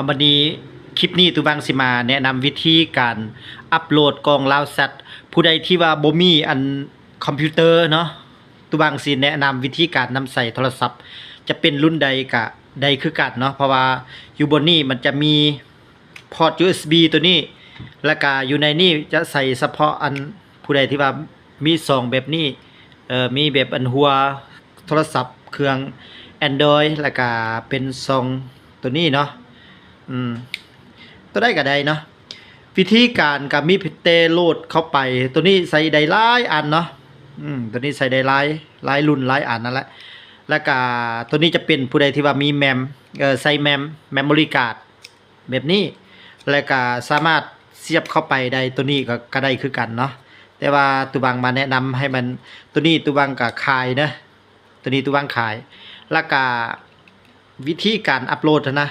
วันนี้คลิปนี้ตุบังสิมาแนะนำวิธีการอัปโหลดกล่องลาวซัดผู้ใดที่ว่าบ่มีอันคอมพิวเตอร์เนาะตุบังสิแนะนำวิธีการนำใส่โทรศัพท์จะเป็นรุ่นใดก็ได้คือกันเนาะเพราะว่าอยู่บนนี้มันจะมีพอร์ต USB ตัวนี้แล้วก็อยู่ในนี้จะใส่เฉพาะอันผู้ใดที่ว่ามี2แบบนี้มีแบบอันหัวโทรศัพท์เครื่อง Android แล้วก็เป็น2ตัวนี้เนาะตัวได้ก็ได้เนาะวิธีการก็มีเตโหลดเข้าไปตัวนี้ใส่ได้หลายอันเนาะตัวนี้ใส่ได้หลายรุ่นหลายอันนั่นแหละแล้วก็ตัวนี้จะเป็นผู้ใดที่ว่ามีแมมใส่แมมโมรี่การ์ดแบบนี้แล้วก็สามารถเสียบเข้าไปได้ตัวนี้ก็ได้คือกันเนาะแต่ว่าตุบังมาแนะนำให้มันตัวนี้ตุบังก็ขายนะตัวนี้ตุบังขายแล้วก็วิธีการอัปโหลดนะ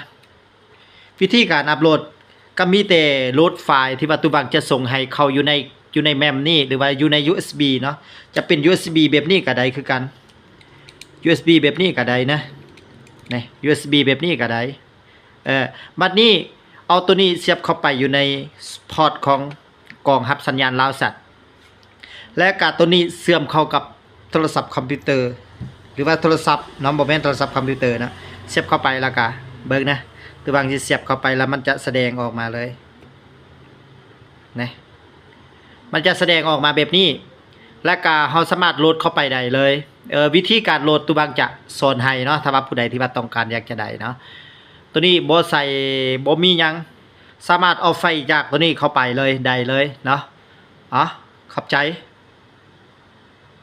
วิธีการอัปโหลดก็มีแต่โหลดไฟล์ที่ว่าตุบังจะส่งให้เขาอยู่ในแมมนี่หรือว่าอยู่ใน USB เนาะจะเป็น USB แบบนี้ก็ได้คือกัน USB แบบนี้ก็ได้นะนี่ USB แบบนี้ก็ได้บัดนี้เอาตัวนี้เสียบเข้าไปอยู่ในพอร์ตของกล่องรับสัญญาณลาวซัดและการตัวนี้เชื่อมเข้ากับโทรศัพท์คอมพิวเตอร์หรือว่าโทรศัพท์น้องบ่แม่นโทรศัพท์คอมพิวเตอร์นะเสียบเข้าไปแล้วก็เบิ่งนะคือบางทีเสียบเข้าไปแล้วมันจะแสดงออกมาเลยนะมันจะแสดงออกมาแบบนี้และก็เราสามารถโหลดเข้าไปได้เลยวิธีการโหลดตัวบางจะสอนให้เนาะถ้าว่าผู้ใดที่ว่าต้องการอยากจะได้เนาะตัวนี้บ่ใส่บ่มีหยังสามารถเอาไฟจากตัวนี้เข้าไปเลยได้เลยเนาะขอบใจ